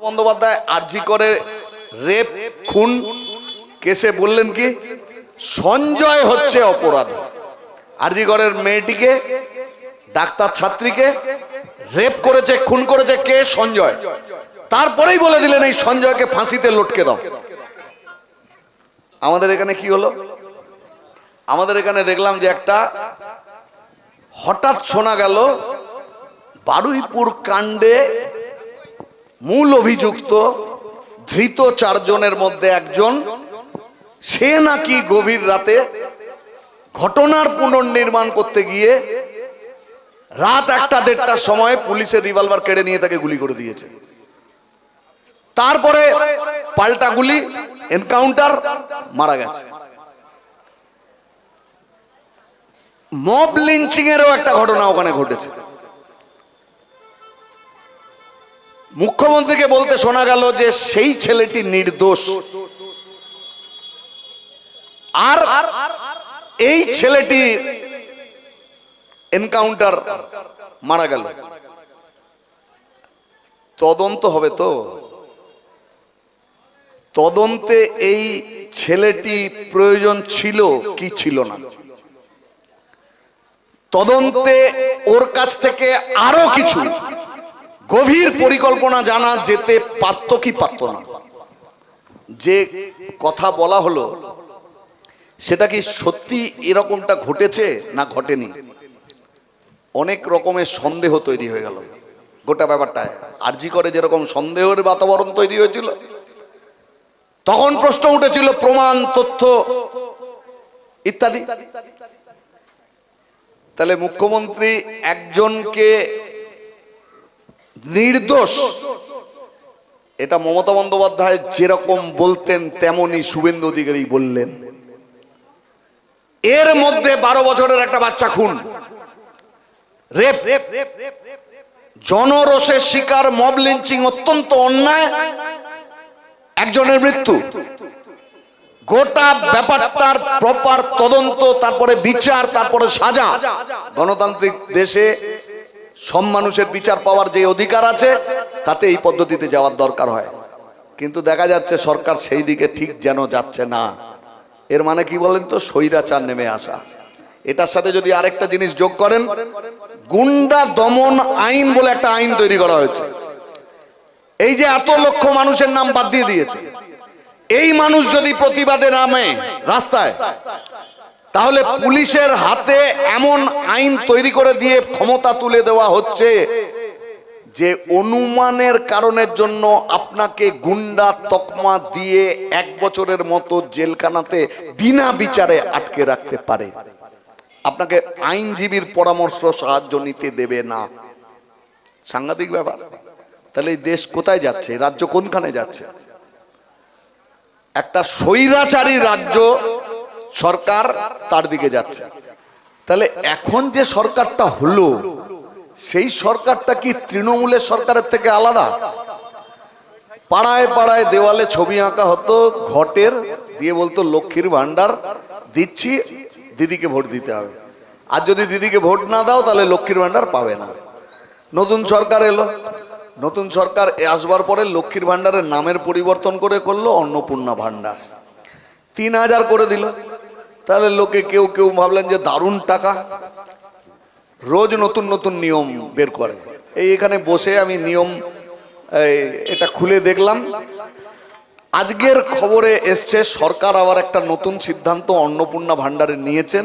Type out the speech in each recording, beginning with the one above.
বন্দ্যোপাধ্যায় আরজি করে রেপ খুন কেসে বললেন কি সঞ্জয় হচ্ছে অপরাধী। আরজি করের মেয়েটিকে, ডাক্তার ছাত্রীকে রেপ করেছে, খুন করেছে কে? সঞ্জয়। তারপরেই বলে দিলেন এই সঞ্জয়কে ফাঁসিতে লটকে দাও। আমাদের এখানে কি হলো? আমাদের এখানে দেখলাম যে একটা হঠাৎ শোনা গেল বারুইপুর কাণ্ডে মূল অভিযুক্ত ধৃত 4 জনের মধ্যে একজন, সে নাকি গভীর রাতে ঘটনার পুনর্নির্মাণ করতে গিয়ে রাত 1টা-1:30টার সময় পুলিশের রিভলভার কেড়ে নিয়ে তাকে গুলি করে দিয়েছে। তারপরে পাল্টা গুলি, এনকাউন্টার, মারা গেছে। মব লিঞ্চিং এরও একটা ঘটনা ওখানে ঘটেছে। মুখ্যমন্ত্রীকে বলতে শোনা গেল যে সেই ছেলেটি নির্দোষ, আর এই ছেলেটি এনকাউন্টার মারা গেল। তদন্ত হবে তো? তদন্তে এই ছেলেটি প্রয়োজন ছিল কি ছিল না? তদন্তে ওর কাছ থেকে আরো কিছু গভীর পরিকল্পনা জানা যেতে পারত কি পারত না? যে কথা বলা হলো সেটা কি সত্যি এরকমটা ঘটেছে না ঘটেনি? অনেক রকমের সন্দেহ তৈরি হয়ে গেল গোটা ব্যাপারটায়। আরজি করে যেরকম সন্দেহের বাতাবরণ তৈরি হয়েছিল, তখন প্রশ্ন উঠেছিল প্রমাণ, তথ্য ইত্যাদি। তাহলে মুখ্যমন্ত্রী একজনকে নির্দোষ, এটা মমতা বন্দ্যোপাধ্যায় যেরকম বলতেন তেমনি শুভেন্দু অধিকারী বললেন। এর মধ্যে 12 বছরের একটা বাচ্চা খুন, রেপ, জনরোষের শিকার, মব লিঞ্চিং, অত্যন্ত অন্যায়, একজনের মৃত্যু। গোটা ব্যাপারটার প্রপার তদন্ত, তারপরে বিচার, তারপরে সাজা। গণতান্ত্রিক দেশে সব মানুষের বিচার পাওয়ার যে অধিকার আছে তাতে এই পদ্ধতিতে যাওয়ার দরকার হয়। কিন্তু দেখা যাচ্ছে সরকার সেই দিকে ঠিক যেন যাচ্ছে না। এর মানে কি বলেন তো? স্বৈরাচার নেমে আসা। এটার সাথে যদি আরেকটা জিনিস যোগ করেন, গুন্ডা দমন আইন বলে একটা আইন তৈরি করা হয়েছে। এই যে এত লক্ষ মানুষের নাম বাদ দিয়ে দিয়েছে, এই মানুষ যদি প্রতিবাদে নামে রাস্তায়, তাহলে পুলিশের হাতে এমন আইন তৈরি করে দিয়ে ক্ষমতা তুলে দেওয়া হচ্ছে যে অনুমানের কারণের জন্য আপনাকে গুন্ডা তকমা দিয়ে 1 বছরের মতো জেলখানাতে বিনা বিচারে আটকে রাখতে পারে। আপনাকে আইনজীবীর পরামর্শ, সাহায্য নিতে দেবে না। সাংঘাতিক ব্যাপার। তাহলে এই দেশ কোথায় যাচ্ছে? রাজ্য কোনখানে যাচ্ছে? একটা স্বৈরাচারী রাজ্য সরকার তার দিকে যাচ্ছে। তাহলে এখন যে সরকারটা হলো, সেই সরকারটা কি তৃণমূলের সরকারের থেকে আলাদা? পাড়ায় পাড়ায় দেওয়ালে ছবি আঁকা হতো ঘটের, দিয়ে বলতো লক্ষ্মীর ভান্ডার দিচ্ছি, দিদিকে ভোট দিতে হবে। আর যদি দিদিকে ভোট না দাও তাহলে লক্ষ্মীর ভান্ডার পাবে না। নতুন সরকার এলো, নতুন সরকার আসবার পরে লক্ষ্মীর ভান্ডারের নামের পরিবর্তন করে করলো অন্নপূর্ণা ভান্ডার, 3000 করে দিল। তাহলে লোকে কেউ কেউ ভাবলেন যে দারুণ টাকা, রোজ নতুন নতুন নিয়ম বের করে। এখানে বসে আমি নিয়ম এটা খুলে দেখলাম। আজকের খবরে এসছে সরকার আবার একটা নতুন সিদ্ধান্ত অন্নপূর্ণা ভান্ডারে নিয়েছেন।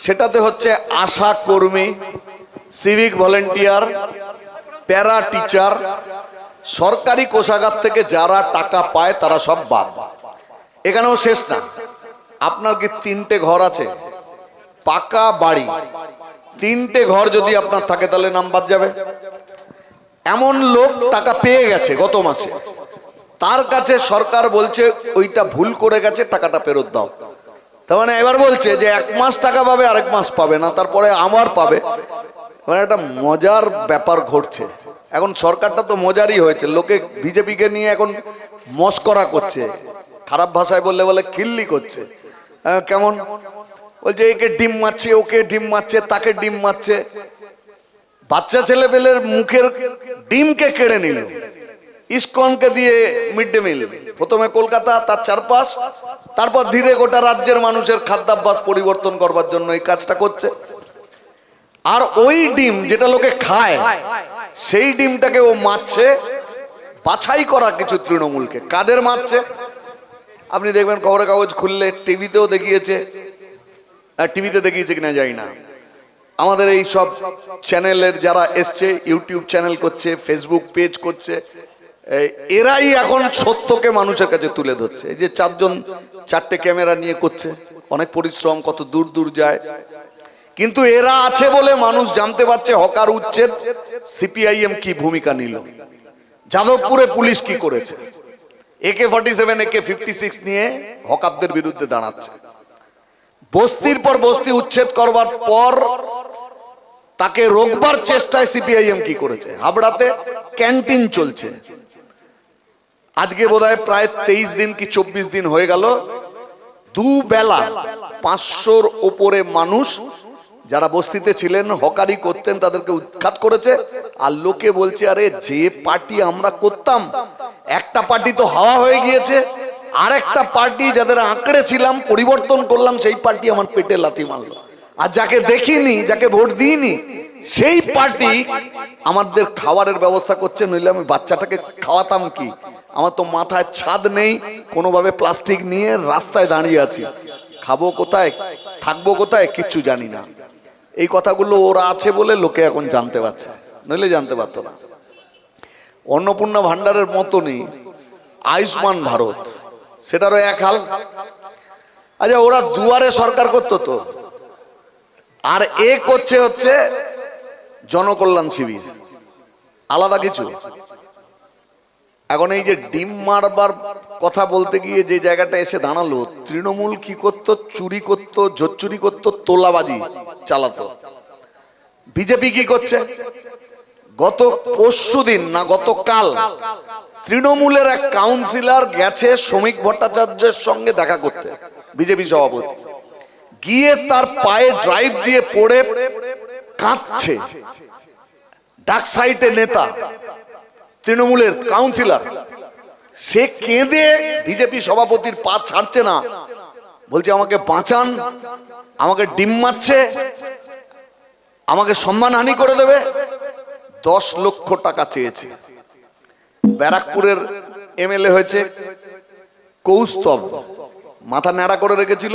সেটাতে হচ্ছে আশা কর্মী, সিভিক ভলেন্টিয়ার, প্যারা টিচার, সরকারি কোষাগার থেকে যারা টাকা পায় তারা সব বাদ। এখানেও শেষ না। আপনার কি 3টে ঘর আছে, পাকা বাড়ি, 3টে ঘর যদি আপনার থাকে তাহলে নাম বাদ যাবে। এমন লোক টাকা পেয়ে গেছে গত মাসে, তার কাছে সরকার বলছে ওইটা ভুল করে গেছে, টাকাটা ফেরত দাও। তার মানে এবার বলছে যে 1 মাস টাকা পাবে, আরেক মাস পাবে না, তারপরে আমার পাবে। মানে একটা মজার ব্যাপার ঘটছে। এখন সরকারটা তো মজারই হয়েছে, লোকে বিজেপিকে নিয়ে এখন মস্করা করছে, খারাপ ভাষায় বললে বলে খিল্লি করছে। কেমন বলছে একে ডিম মারছে, ওকে ডিম মারছে, তাকে ডিম মারছে। বাচ্চা ছেলেপেলের মুখের ডিমকে কেড়ে নিল, ইসকনকে দিয়ে মিড ডে মিল, প্রথমে কলকাতা তার চারপাশ, তারপর ধীরে গোটা রাজ্যের মানুষের খাদ্যাভ্যাস পরিবর্তন করবার জন্য এই কাজটা করছে। আর ওই ডিম যেটা লোকে খায়, সেই ডিমটাকে ও মারছে বাছাই করা কিছু তৃণমূলকে। কাদের মারছে আপনি দেখবেন খবরের কাগজ খুললে, টিভিতেও দেখিয়েছে, টিভিতে দেখিয়েছে কিনা জানি না, আমাদের এই সব চ্যানেলের যারা এসছে, ইউটিউব চ্যানেল করছে, ফেসবুক পেজ করছে, এরাই এখন সত্যকে মানুষের কাছে তুলে ধরছে। এই যে চারজন চারটে ক্যামেরা নিয়ে করছে, অনেক পরিশ্রম, কত দূর দূর যায়, কিন্তু এরা আছে বলে মানুষ জানতে পারছে হকার উচ্ছেদ সিপিআইএম কি ভূমিকা নিল, যাদবপুরে পুলিশ কি করেছে, AK-47 AK-56 নিয়ে হকারদের বিরুদ্ধে দাঁড়াচ্ছে। বস্তির পর বস্তি উচ্ছেদ করবার পর তাকে রোকবার চেষ্টায় সিপিআইএম কি করেছে। হাবড়াতে ক্যান্টিন চলছে, আজকে বোধহয় প্রায় 23 দিন কি 24 দিন হয়ে গেল, দুবেলা 500-র ওপরে মানুষ যারা বস্তিতে ছিলেন, হকারি করতেন, তাদেরকে উৎখাত করেছে। আর লোকে বলছে, আরে যে পার্টি আমরা করতাম, একটা পার্টি তো হাওয়া হয়ে গিয়েছে, আর একটা পার্টি যাদের আঁকড়ে ছিলাম, পরিবর্তন করলাম, সেই পার্টি আমার পেটে লাথি মারলো। আর যাকে দেখিনি, যাকে ভোট দিইনি, সেই পার্টি আমাদের খাবারের ব্যবস্থা করছে, নইলে আমি বাচ্চাটাকে খাওয়াতাম কি? আমার তো মাথায় ছাদ নেই, কোনোভাবে প্লাস্টিক নিয়ে রাস্তায় দাঁড়িয়ে আছি, খাবো কোথায়, থাকবো কোথায়, কিচ্ছু জানি না। এই কথাগুলো ওরা আছে বলে লোকে এখন জানতে পারছে, নইলে জানতে পারতো না। অন্নপূর্ণা ভান্ডারের মতনই আয়ুষ্মান ভারত, সেটারও এক হাল। আচ্ছা, ওরা দুয়ারে সরকার করতো তো, আর এ করছে হচ্ছে জনকল্যাণ শিবির, আলাদা কিছু। এখন এই যে ডিম মারবার কথা বলতে গিয়ে যে জায়গাটা এসে দাঁড়ালো, তৃণমূল কি করত? চুরি করত, জোচ্চুরি করত, তোলাবাজি চালাতো। বিজেপি কি করছে? গত পরশুদিন না গতকাল তৃণমূলের এক কাউন্সিলর গেছে শ্রমিক ভট্টাচার্যের সঙ্গে দেখা করতে, বিজেপি সভাপতি, গিয়ে তার পায়ে ড্রাইভ দিয়ে পড়ে কাঁদছে। ডাক সাইটে নেতা, তৃণমূলের কাউন্সিলর, সে কেঁদে বিজেপি সভাপতির পা ছাড়ছে না, বলছে আমাকে বাঁচান, আমাকে ডিম মারছে, আমাকে সম্মানহানি করে দেবে। 10 লক্ষ টাকা চেয়েছে। ব্যারাকপুরের MLA হয়েছে কৌস্তব, মাথা ন্যাড়া করে রেখেছিল,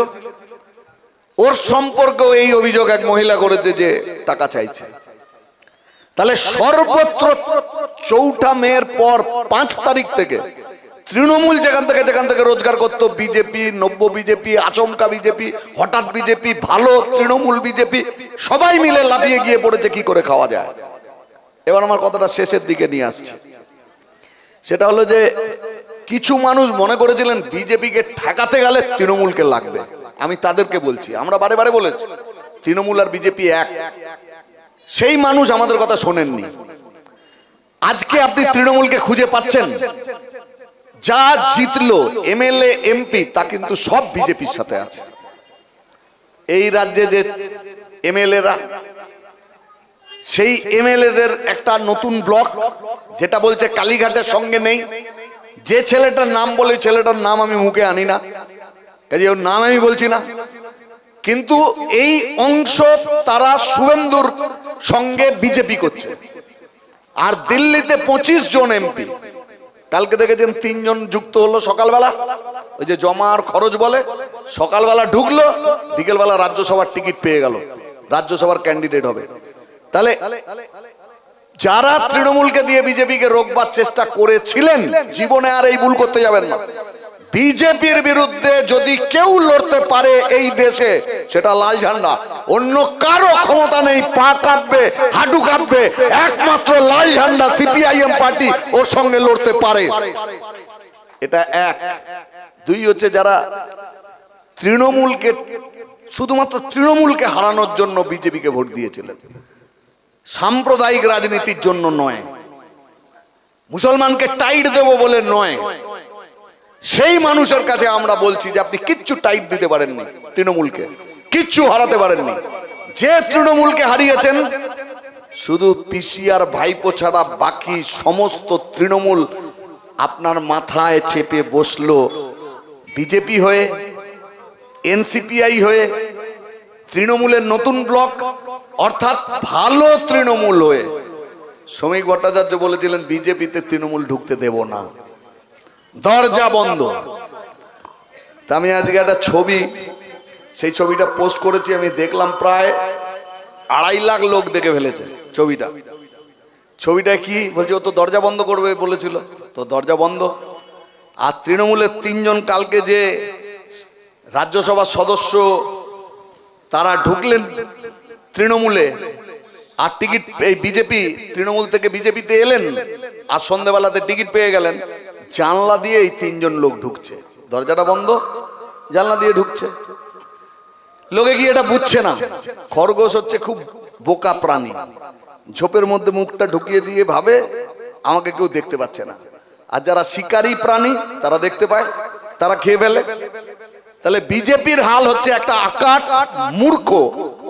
ওর সম্পর্কেও এই অভিযোগ এক মহিলা করেছে যে টাকা চাইছে। তাহলে সর্বত্র 4 মের পর 5 তারিখ থেকে তৃণমূল যেখান থেকে রোজগার করতো, বিজেপি, নব্য বিজেপি, আচমকা বিজেপি, হঠাৎ বিজেপি, ভালো তৃণমূল বিজেপি, সবাই মিলে লাফিয়ে গিয়ে পড়েছে কি করে খাওয়া যায়। এবার আমার কথাটা শেষের দিকে নিয়ে আসছে। সেটা হলো যে কিছু মানুষ মনে করেছিলেন বিজেপিকে ঠেকাতে গেলে তৃণমূলকে লাগবে। আমি তাদেরকে বলছি, আমরা বারে বারে বলেছি তৃণমূল আর বিজেপি এক। সেই মানুষ আমাদের কথা শোনেননি। আজকে আপনি তৃণমূলকে খুঁজে পাচ্ছেন, যা জিতলো MLA MP তা কিন্তু সব বিজেপির সাথে আছে। এই রাজ্যে যে MLA-রা, সেই MLA-দের একটা নতুন ব্লক যেটা বলছে কালীঘাটের সঙ্গে নেই। যে ছেলেটার নাম বলে, ছেলেটার নাম আমি মুখে আনি না, কাজে ওর নাম আমি বলছি না, কিন্তু এই অংশ তারা শুভেন্দুর সঙ্গে বিজেপি করছে। আর দিল্লিতে 25 জন MP, কালকে দেখেছেন 3 জন যুক্ত হলো সকালবেলা, ওই যে জমা আর খরচ বলে, সকালবেলা ঢুকলো, বিকেলবেলা রাজ্যসভার টিকিট পেয়ে গেল, রাজ্যসভার ক্যান্ডিডেট হবে। তাহলে যারা তৃণমূলকে দিয়ে বিজেপিকে রোকবার চেষ্টা করেছিলেন, জীবনে আর এই ভুল করতে যাবেন না। বিজেপির বিরুদ্ধে যদি কেউ লড়তে পারে এই দেশে, সেটা লাল ঝান্ডা, অন্য কারো ক্ষমতা নেই। পা কাঁপবে, হাঁটু কাঁপবে, একমাত্র লাল ঝান্ডা সিপিআইএম পার্টি ওর সঙ্গে লড়তে পারে। এটা এক। 2 হচ্ছে যারা তৃণমূলকে, শুধুমাত্র তৃণমূলকে হারানোর জন্য বিজেপিকে ভোট দিয়েছিলেন, সাম্প্রদায়িক রাজনীতির জন্য নয়, মুসলমানকে টাইট দেব বলে নয়। সেই মানুষের কাছে আমরা বলছি যে আপনি কিচ্ছু টাইট দিতে পারেননি, তৃণমূলকে কিচ্ছু হারাতে পারেননি। যে তৃণমূলকে হারিয়েছেন শুধু পিসি আর ভাইপো ছাড়া বাকি সমস্ত তৃণমূল আপনার মাথায় চেপে বসলো বিজেপি হয়ে, এনসিপিআই হয়ে, তৃণমূলের নতুন ব্লক অর্থাৎ ভালো তৃণমূল হয়ে। শ্রমিক ভট্টাচার্য বলেছিলেন বিজেপিতে তৃণমূল ঢুকতে দেব না, দরজা বন্ধ। তা আমি আজকে একটা ছবি, সেই ছবিটা পোস্ট করেছি, আমি দেখলাম প্রায় 2.5 লাখ লোক দেখে ফেলেছে ছবিটা। ছবিটা কি বলছে, ও তো দরজা বন্ধ করবে বলেছিল, তো দরজা বন্ধ। আর তৃণমূলের 3 জন কালকে যে রাজ্যসভার সদস্য তারা ঢুকলেন তৃণমূলে, আর টিকিট এই বিজেপি, তৃণমূল থেকে বিজেপিতে এলেন, আর সন্ধ্যেবেলাতে টিকিট পেয়ে গেলেন। জানলা দিয়ে এই 3 জন লোক ঢুকছে, দরজাটা বন্ধ, জানলা দিয়ে ঢুকছে। লোকে কি এটা বুঝছে না? খরগোশ হচ্ছে খুব বোকা প্রাণী, ঝোপের মধ্যে মুখটা ঢুকিয়ে দিয়ে ভাবে আমাকে কেউ দেখতে পাচ্ছে না। আর যারা শিকারী প্রাণী তারা দেখতে পায়, তারা খেয়ে ফেলে। তাহলে বিজেপির হাল হচ্ছে একটা আকাট মূর্খ,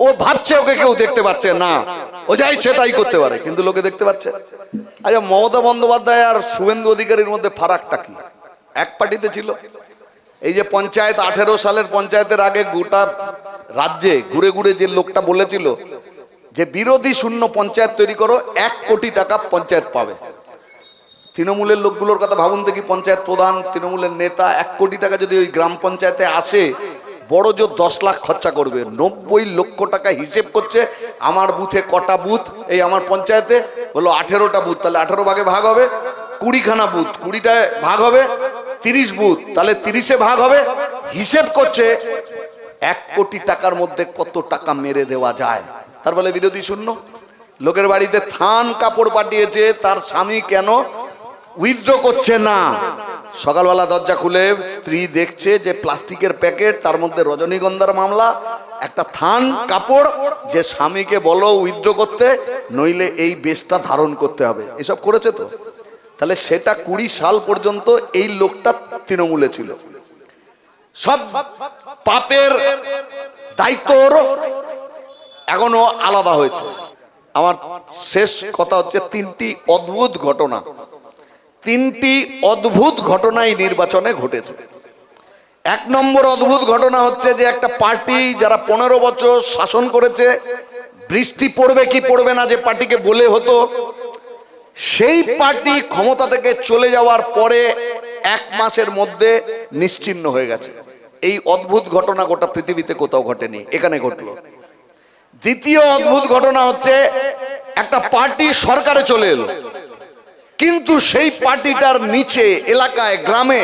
ও ভাবছে ওকে কেউ দেখতে পাচ্ছে না, ও যা ইচ্ছে তাই করতে পারে, কিন্তু লোকে দেখতে পাচ্ছে। আচ্ছা, মমতা বন্দ্যোপাধ্যায় আর শুভেন্দু অধিকারীর মধ্যে ফারাকটা কি? এক পার্টিতে ছিল। এই যে পঞ্চায়েত, 18 সালের পঞ্চায়েতের আগে গোটা রাজ্যে ঘুরে ঘুরে যে লোকটা বলেছিল যে বিরোধী শূন্য পঞ্চায়েত তৈরি করো, 1 কোটি টাকা পঞ্চায়েত পাবে। তৃণমূলের লোকগুলোর কথা ভাবুন দেখি, পঞ্চায়েত প্রধান, তৃণমূলের নেতা, 1 কোটি টাকা যদি ওই গ্রাম পঞ্চায়েতে আসে, বড় জোর 10 লাখ খরচা করবে। 90 লক্ষ টাকা হিসেব করছে। আমার বুথে কটা বুথ, এই আমার পঞ্চায়েতে বলো 18টা বুথ, তাহলে 18 ভাগে ভাগ হবে 20খানা বুথ, 20টায় ভাগ হবে 30 বুথ, তাহলে 30-এ ভাগ হবে। হিসেব করছে 1 কোটি টাকার মধ্যে কত টাকা মেরে দেওয়া যায়। তার বলে বিরোধী শূন্য। লোকের বাড়িতে থান কাপড় পাঠিয়েছে, তার স্বামী কেন উইথড্র করছে না? সকালবেলা দরজা খুলে স্ত্রী দেখছে যে প্লাস্টিকের প্যাকেট, তার মধ্যে রজনীগন্ধার মামলা, একটা থান কাপড়, যে স্বামীকে বলো উইথড্র করতে, নইলে এই বেশটা ধারণ করতে হবে। এসব করেছে তো। তাহলে সেটা 20 সাল পর্যন্ত এই লোকটা তৃণমূলে ছিল। সব পাপের দায়িত্ব এখনো আলাদা হয়েছে। আমার শেষ কথা হচ্ছে 3টি অদ্ভুত ঘটনা, 3টি অদ্ভুত ঘটনাই নির্বাচনে ঘটেছে। 1 নম্বর অদ্ভুত ঘটনা হচ্ছে যে একটা পার্টি যারা 15 বছর শাসন করেছে, বৃষ্টি পড়বে কি পড়বে না যে পার্টিকে বলে হতো, সেই পার্টি ক্ষমতা থেকে চলে যাওয়ার পরে 1 মাসের মধ্যে নিশ্চিহ্ন হয়ে গেছে। এই অদ্ভুত ঘটনা গোটা পৃথিবীতে কোথাও ঘটেনি, এখানে ঘটলো। দ্বিতীয় অদ্ভুত ঘটনা হচ্ছে একটা পার্টি সরকারে চলে এলো, কিন্তু সেই পার্টিটার নিচে এলাকায়, গ্রামে,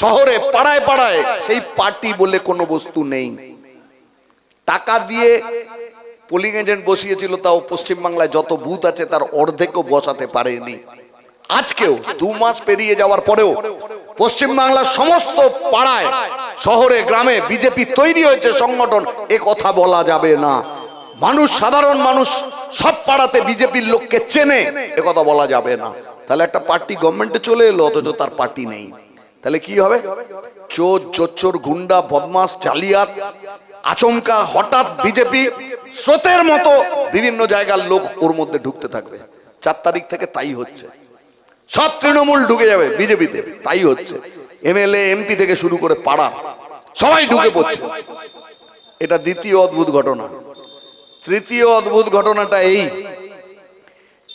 শহরে, পাড়ায় পাড়ায় সেই পার্টি বলে কোনো বস্তু নেই। টাকা দিয়ে পোলিং এজেন্ট বসিয়েছিল, তাও পশ্চিমবাংলায় যত বুথ আছে তার অর্ধেকও বসাতে পারেনি। আজকেও 2 মাস পেরিয়ে যাওয়ার পরেও পশ্চিমবাংলার সমস্ত পাড়ায়, শহরে, গ্রামে বিজেপি তৈরি হয়েছে সংগঠন, এ কথা বলা যাবে না। মানুষ, সাধারণ মানুষ সব পাড়াতে বিজেপির লোককে চেনে, এ কথা বলা যাবে না। তাহলে একটা পার্টি গভর্নমেন্টে চলে এলো, অথচ তার পার্টি নেই। তাহলে কি হবে? চোর, জোচ্চোর, গুন্ডা, বদমাস, জালিয়াত, আচমকা হঠাৎ বিজেপি স্রোতের মতো বিভিন্ন জায়গার লোক ওর মধ্যে ঢুকতে থাকবে। 4 তারিখ থেকে তাই হচ্ছে। সব তৃণমূল ঢুকে যাবে বিজেপিতে, তাই হচ্ছে। এমএলএ, এমপি থেকে শুরু করে পাড়া সবাই ঢুকে পড়ছে। এটা দ্বিতীয় অদ্ভুত ঘটনা। তৃতীয় অদ্ভুত ঘটনাটা এই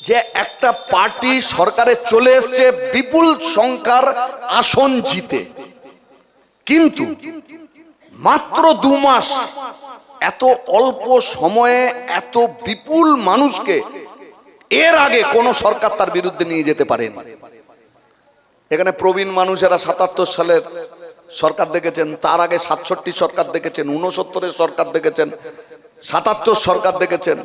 যে একটা পার্টি সরকারে চলে এসছে বিপুল সংখ্যার আসন জিতে, কিন্তু মাত্র 2 মাস, এত অল্প সময়ে এত বিপুল মানুষকে এর আগে কোন সরকার তার বিরুদ্ধে নিয়ে যেতে পারেনি। এখানে প্রবীণ মানুষেরা 77 সালের সরকার দেখেছেন, তার আগে 67 সরকার দেখেছেন, 69-এর সরকার দেখেছেন, 77 সরকার দেখেছেন,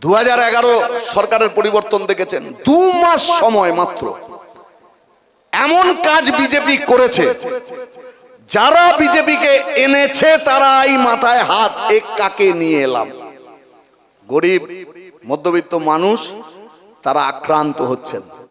2011 সরকারের পরিবর্তন দেখেছেন। 2 মাস সময় মাত্র এমন কাজ বিজেপি করেছে, যারা বিজেপিকে এনেছে তারাই মাথায় হাত, এক কাকে নিয়ে এলাম। গরিব মধ্যবিত্ত মানুষ তারা আক্রান্ত হচ্ছেন।